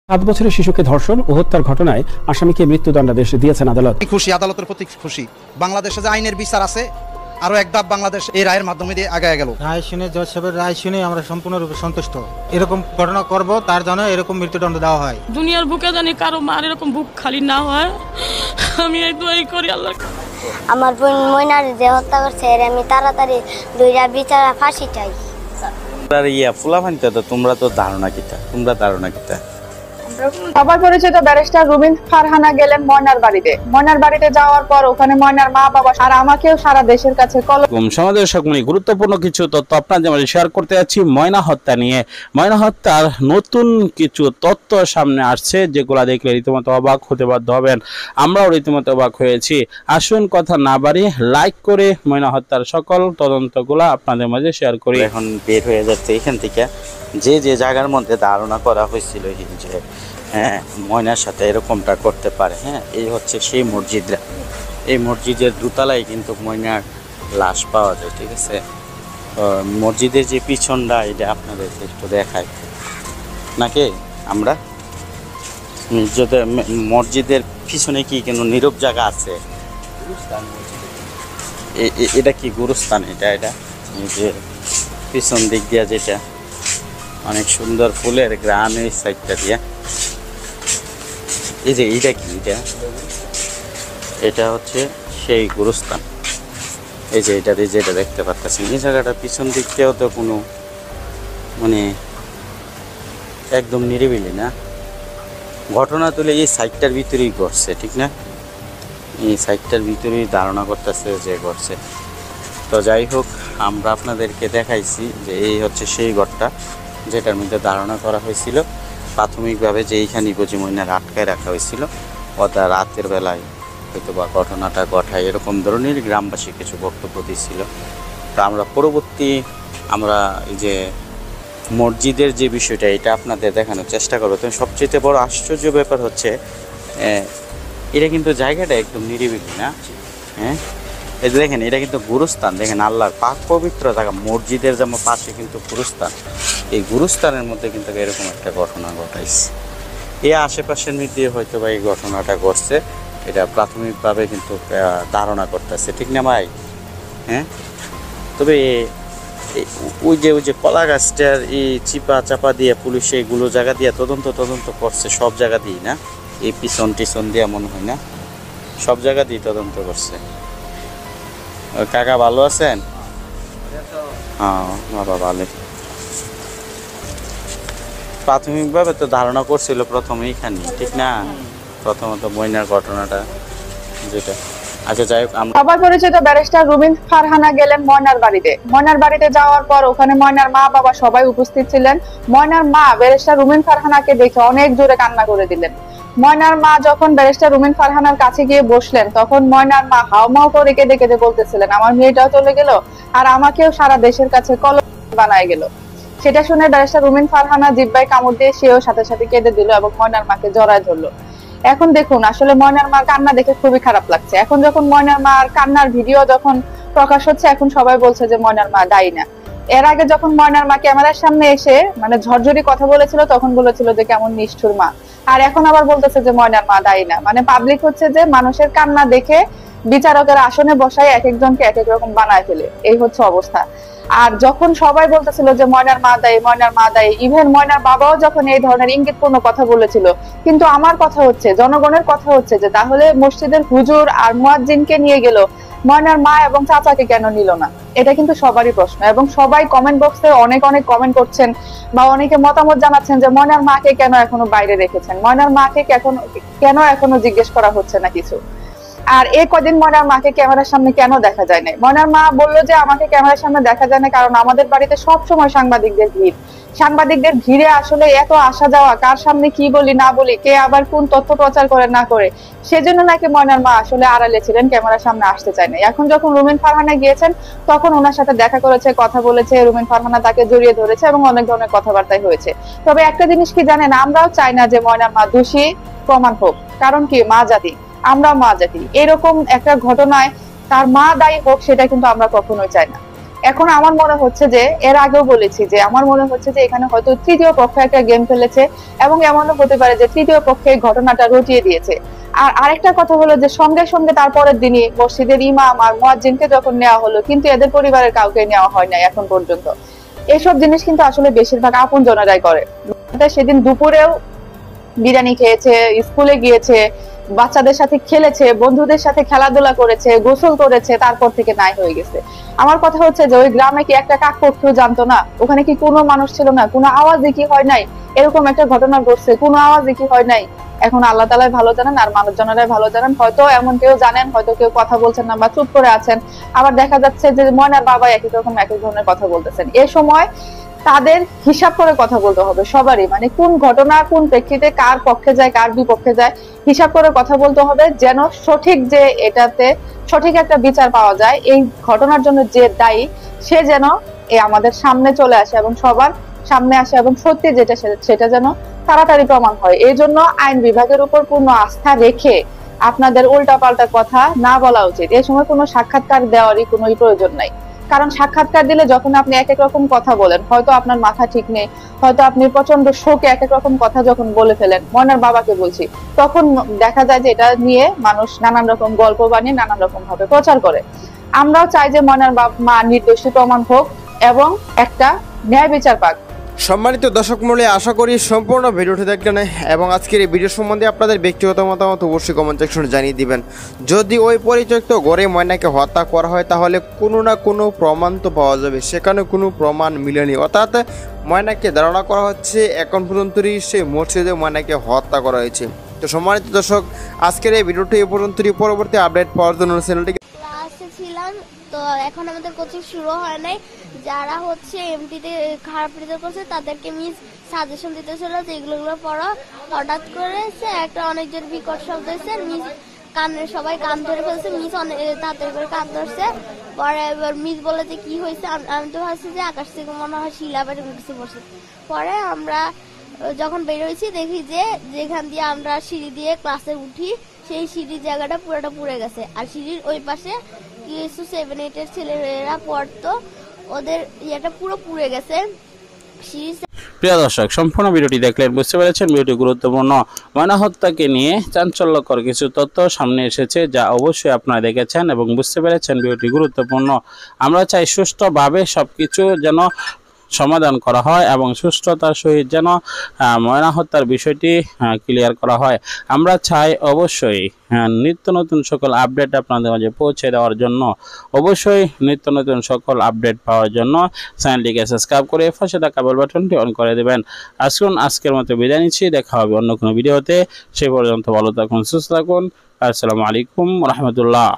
7 বছরের শিশুকে ধর্ষণ ও হত্যার ঘটনায় আসামিকে মৃত্যুদণ্ডাদেশ দিয়েছেন আদালত। খুশি, আদালতের প্রতি খুশি। বাংলাদেশে যে আইনের বিচার আছে আরো এক ধাপ বাংলাদেশ এই রায়ের মাধ্যমে দিয়ে আগায় গেল। রায় শুনে, জজ সাহেবের রায় শুনে আমরা সম্পূর্ণরূপে সন্তুষ্ট। এরকম ঘটনা করব তার জন্য এরকম মৃত্যুদণ্ড দেওয়া হয়। দুনিয়ার বুকে জানি কারো মার এরকম বুক খালি না হয়, আমি এই দোয়াই করি আল্লাহ। আমার বোন ময়নার যে হত্যা করছে এর আমি তাড়াতাড়ি দুইটা বিচারা ফাঁসি চাই। তোমরা ধারণা কিতা সবার পরিচিত ব্যারিস্টার রুবিন ফারহানা গেলেন ময়নার বাড়িতে। ময়নার বাড়িতে যাওয়ার পর ওখানে ময়নার মা বাবা আর আমাকেও সারা দেশের কাছে সমাজের সকলে গুরুত্বপূর্ণ কিছু তথ্য আপনাদের মাঝে শেয়ার করতে যাচ্ছি ময়না হত্যা নিয়ে। ময়না হত্যার নতুন কিছু তথ্য সামনে আসছে, যেগুলা দেখলে রীতিমতো অবাক হতে বাধ্য হবেন। আমরাও রীতিমতো অবাক হয়েছি। আসুন কথা না বাড়ি লাইক করে ময়না হত্যার সকল তদন্তগুলা আপনাদের মাঝে শেয়ার করি। এখন বের হয়ে যাচ্ছে এখান থেকে যে জায়গার মধ্যে ধারণা করা হয়েছিল যে হ্যাঁ ময়নার সাথে এরকমটা করতে পারে। হ্যাঁ, এই হচ্ছে সেই মসজিদরা। এই মসজিদের দোতলায় কিন্তু ময়নার লাশ পাওয়া যায়। ঠিক আছে, মসজিদের যে পিছনটা এটা আপনাদের একটু দেখায় নাকি। আমরা মসজিদের পিছনে কি কেন নীরব জায়গা আছে? এটা কি গুরুস্থান? এটা এই যে পিছন দিক দিয়া যেটা অনেক সুন্দর ফুলের গ্রান এই সাইডটা দিয়া, এই যে এইটা কি, এটা হচ্ছে সেই গুরুস্থান। এই যে এটা যেটা দেখতে পাচ্ছেন এই জায়গাটা পিছন দিক দিয়েও তো কোনো মানে একদম নিরিবিলি না। ঘটনা তুলে এই সাইডটার ভিতরেই ঘটছে, ঠিক না? এই সাইডটার ভিতরেই ধারণা করতেছে যে ঘটছে। তো যাই হোক, আমরা আপনাদেরকে দেখাইছি যে এই হচ্ছে সেই ঘরটা যেটার মধ্যে ধারণা করা হয়েছিল প্রাথমিকভাবে যে এইখানে বুঝি ময়নার আটকায় রাখা হয়েছিল। ওটা রাতের বেলায় হয়তো বা ঘটনাটা ঘটায় এরকম ধরনের গ্রামবাসী কিছু বক্তব্য দিয়েছিল। তো আমরা আমরা এই যে মসজিদের যে বিষয়টা এটা আপনাদের দেখানোর চেষ্টা করবো। তো সবচেয়ে বড় আশ্চর্য ব্যাপার হচ্ছে এটা কিন্তু জায়গাটা একদম নিরিবিলি না। হ্যাঁ, এই যে দেখেন এটা কিন্তু গুরুস্থান। দেখেন আল্লাহর পাক পবিত্র জায়গা, মসজিদের যেমন পাশে কিন্তু গুরুস্থান। এই গুরুস্থানের মধ্যে কিন্তু এরকম একটা ঘটনা ঘটাইছে। এই আশেপাশের মধ্যে হয়তো বা এই ঘটনাটা ঘটছে, এটা প্রাথমিকভাবে কিন্তু ধারণা করতেছে, ঠিক না ভাই? হ্যাঁ, তবে ওই যে কলা গাছটার এই চাপা দিয়ে পুলিশ এইগুলো জায়গা দিয়ে তদন্ত করছে, সব জায়গা দিয়েই না, এই পিছন টিছন দিয়ে মনে হয় না, সব জায়গা দিয়ে তদন্ত করছে। কাকা ভালো আছেন? হ্যাঁ বাবা ভালো। প্রাথমিকভাবে তো ধারণা করছিল প্রথমে এইখানে, ঠিক না? প্রথমত ময়নার ঘটনাটা যেটা। আচ্ছা যাই হোক, সবার পরিচিত ব্যারিস্টার রুবিন ফারহানা গেলেন ময়নার বাড়িতে। ময়নার বাড়িতে যাওয়ার পর ওখানে ময়নার মা বাবা সবাই উপস্থিত ছিলেন। ময়নার মা ব্যারিস্টার রুবিন ফারহানাকে দেখে অনেক জোরে কান্না করে দিলেন। ময়নার মা যখন ব্যারিস্টার রুবিন ফারহানার কাছে গিয়ে বসলেন তখন ময়নার মা হাউমাউ করে কেঁদে বলতেছিলেন, আমার মেয়েটাও চলে গেল আর আমাকেও সারা দেশের কাছে কলঙ্ক বানায় গেল। সেটা শুনে ব্যারিস্টার রুবিন ফারহানা জিহ্বায় কামড় দিয়ে সেও সাথে সাথে কেঁদে দিল এবং ময়নার মাকে জড়ায় ধরলো। এখন দেখুন, আসলে ময়নার মা কান্না দেখে খুবই খারাপ লাগছে। এখন যখন ময়নার মার কান্নার ভিডিও যখন প্রকাশ হচ্ছে, এখন সবাই বলছে যে ময়নার মা দায়ী না। এর আগে যখন ময়নার মা ক্যামেরার সামনে এসে মানে ঝরঝরি কথা বলেছিল তখন বলেছিল যে কেমন নিষ্ঠুর মা, আর এখন আবার বলতেছে যে ময়নার মা দায়ী না। মানে পাবলিক হচ্ছে যে মানুষের কান্না দেখে বিচারকের আসনে বসায় এক একজনকে এক এক রকম বানায় ফেলে, এই হচ্ছে অবস্থা। আর যখন সবাই বলতেছিল যে ময়নার মা দায়ী, ইভেন ময়নার বাবাও যখন এই ধরনের ইঙ্গিতপূর্ণ কথা বলেছিল, কিন্তু আমার কথা হচ্ছে, জনগণের কথা হচ্ছে যে তাহলে মসজিদের হুজুর আর মুয়াজ্জিনকে নিয়ে গেল, ময়নার মা এবং চাচাকে কেন নিল না? এটা কিন্তু সবারই প্রশ্ন এবং সবাই কমেন্ট বক্সে অনেক কমেন্ট করছেন বা অনেকে মতামত জানাচ্ছেন যে ময়নার মাকে কেন এখনো বাইরে রেখেছেন, ময়নার মাকে কেন এখনো জিজ্ঞেস করা হচ্ছে না কিছু। আর এই কদিন ময়নার মাকে ক্যামেরার সামনে কেন দেখা যায় না? ময়নার মা বললো যে আমাকে ক্যামেরার সামনে দেখা যায় না কারণ আমাদের বাড়িতে সবসময় সাংবাদিকদের ভিড়ে আসলে এত আসা যাওয়া, কার সামনে কি বলি না বলি, কে আবার কোন তথ্য প্রচার করে না করে, সেজন্য নাকি ময়নার মা আসলে আড়ালে ছিলেন, ক্যামেরার সামনে আসতে চায় না। এখন যখন রুবিন ফারহানা গিয়েছেন তখন ওনার সাথে দেখা করেছে, কথা বলেছে, রুবিন ফারহানা তাকে জড়িয়ে ধরেছে এবং অনেক ধরনের কথাবার্তাই হয়েছে। তবে একটা জিনিস কি জানেন, আমরাও চাই না যে ময়নার মা দোষী প্রমাণ হোক, কারণ কি মা জাতি, আমরা মা জাতি, এরকম একটা ঘটনায় তার মা দায়ী হোক সেটা কিন্তু আমরা কখনোই চাই না। এখন আমার মনে হচ্ছে যে, এর আগেও বলেছি যে আমার মনে হচ্ছে যে এখানে হয়তো তৃতীয় পক্ষ একটা গেম খেলেছে, এবং এমনও হতে পারে যে তৃতীয় পক্ষে ঘটনাটা রটিয়ে দিয়েছে। আর আরেকটা কথা হলো যে সঙ্গে সঙ্গে তারপরের দিনই মসজিদের ইমাম আর মুয়াজ্জিনকে যখন নেওয়া হলো, কিন্তু এদের পরিবারের কাউকে নেওয়া হয় না এখন পর্যন্ত। এইসব জিনিস কিন্তু আসলে বেশিরভাগ আপনজনেরাই করে। সেদিন দুপুরেও বিরিয়ানি খেয়েছে, স্কুলে গিয়েছে, বাচ্চাদের সাথে খেলেছে, বন্ধুদের সাথে খেলাধুলা করেছে, গোসল করেছে, তারপর থেকে নাই হয়ে গেছে। আমার কথা হচ্ছে যে ওই গ্রামে কি একটা কাকপক্ষীও জানতো না? ওখানে কি কোনো মানুষ ছিল না? কোনো আওয়াজই কি হয় নাই? এরকম একটা ঘটনা ঘটছে, কোনো আওয়াজই কি হয় নাই? এখন আল্লাহ তাআলাই ভালো জানেন আর মানুষজনেরাই ভালো জানেন। হয়তো এমন কেউ জানেন, হয়তো কেউ কথা বলছেন না বা চুপ করে আছেন। আবার দেখা যাচ্ছে যে ময়নার বাবা একই রকম এক ধরনের কথা বলতেছেন। এই সময় তাদের হিসাব করে কথা বলতে হবে সবারই, মানে কোন ঘটনা কোন প্রেক্ষিতে কার পক্ষে যায় কার বিপক্ষে যায় হিসাব করে কথা বলতে হবে, যেন সঠিক যে এটাতে সঠিক একটা বিচার পাওয়া যায়। এই ঘটনার জন্য যে দায়ী সে যেন আমাদের সামনে চলে আসে এবং সবার সামনে আসে, এবং সত্যি যেটা সেটা যেন তাড়াতাড়ি প্রমাণ হয়। এই জন্য আইন বিভাগের উপর পূর্ণ আস্থা রেখে আপনাদের উল্টাপাল্টা কথা না বলা উচিত। এই সময় কোনো সাক্ষাৎকার দেওয়ারই কোনো প্রয়োজন নাই। কারণ সাক্ষাৎকার দিলে যখন আপনি এক এক রকম কথা বলেন, হয়তো আপনার মাথা ঠিক নেই, হয়তো আপনি প্রচন্ড শোকে এক এক রকম কথা যখন বলে ফেলেন, ময়নার বাবাকে বলছি, তখন দেখা যায় যে এটা নিয়ে মানুষ নানান রকম গল্প বানিয়ে নানান রকম ভাবে প্রচার করে। আমরাও চাই যে ময়নার মা নির্দোষী প্রমাণ হোক এবং একটা ন্যায় বিচার পাক। সম্মানিত দর্শক মণ্ডলী, আশা করি সম্পূর্ণ ভিডিওটি দেখলেন এবং আজকের এই ভিডিও সম্বন্ধে আপনাদের ব্যক্তিগত মতামত অবশ্যই কমেন্ট সেকশনে জানিয়ে দিবেন। যদি ওই পরিত্যক্ত ঘরে ময়নাকে হত্যা করা হয় তাহলে কোনো না কোনো প্রমাণ তো পাওয়া যাবে, সেখানে কোনো প্রমাণ মিলেনি, অর্থাৎ ময়নাকে ধারণা করা হচ্ছে এখন পর্যন্তই সেই মসজিদে ময়নাকে হত্যা করা হয়েছে। তো সম্মানিত দর্শক, আজকের এই ভিডিওটি এ পর্যন্তই। পরবর্তী আপডেট পাওয়ার জন্য চ্যানেলটিকে ক্লাসে ছিলাম তো এখন আমাদের কোচিং শুরু হয় নাই। যারা হচ্ছে এমটিতে খারাপ রেজাল্ট করছে তাদেরকে মিস সাজেশন দিতেছিল যে এগুলো পড়ো। হঠাৎ করে একটা অনেক জোর বিকট শব্দ হয়েছে, মিস সবাই কান ধরে ফেলছে, মিস অনেক তাড়াতাড়ি করে কান ধরছে। পরে এবার মিস বলে যে কি হয়েছে, আমি তো ভাবছি যে আকাশ থেকে মনে হয় শিলা বা কিছু পড়ছে। পরে আমরা যখন বেরোইছি দেখি যে যেখান দিয়ে আমরা সিঁড়ি দিয়ে ক্লাসে উঠি সেই সিঁড়ির জায়গাটা পুরোটা পুড়ে গেছে। আর সিঁড়ির ওই পাশে কিছু 7-8 ছেলেরা পড়তো, ওদের ইয়েটা পুরো পুড়ে গেছে। প্রিয় দর্শক, সম্পূর্ণ ভিডিওটি দেখলেন, বুঝতে পেরেছেন ভিডিওটি গুরুত্বপূর্ণ। ময়না হত্যাকে নিয়ে চাঞ্চল্যকর কিছু তথ্য সামনে এসেছে, যা অবশ্যই আপনারা দেখেছেন এবং বুঝতে পেরেছেন ভিডিওটি গুরুত্বপূর্ণ। আমরা চাই সুষ্ঠুভাবে সবকিছু যেন সমাধান করা হয় এবং সুষ্ঠুতার সহিত যেন ময়না হত্যার বিষয়টি ক্লিয়ার করা হয়। আমরা চাই অবশ্যই নিত্য নতুন সকল আপডেট আপনাদের মাঝে পৌঁছে দেওয়ার জন্য, অবশ্যই নিত্য নতুন সকল আপডেট পাওয়ার জন্য চ্যানেলটিকে সাবস্ক্রাইব করে পাশে থাকা বেল বাটনটি অন করে দেবেন। আজকের মতো বিদায় নিচ্ছি, দেখা হবে অন্য কোনো ভিডিওতে। সেই পর্যন্ত ভালো থাকুন, সুস্থ থাকুন। আসসালামু আলাইকুম রহমতুল্লাহ।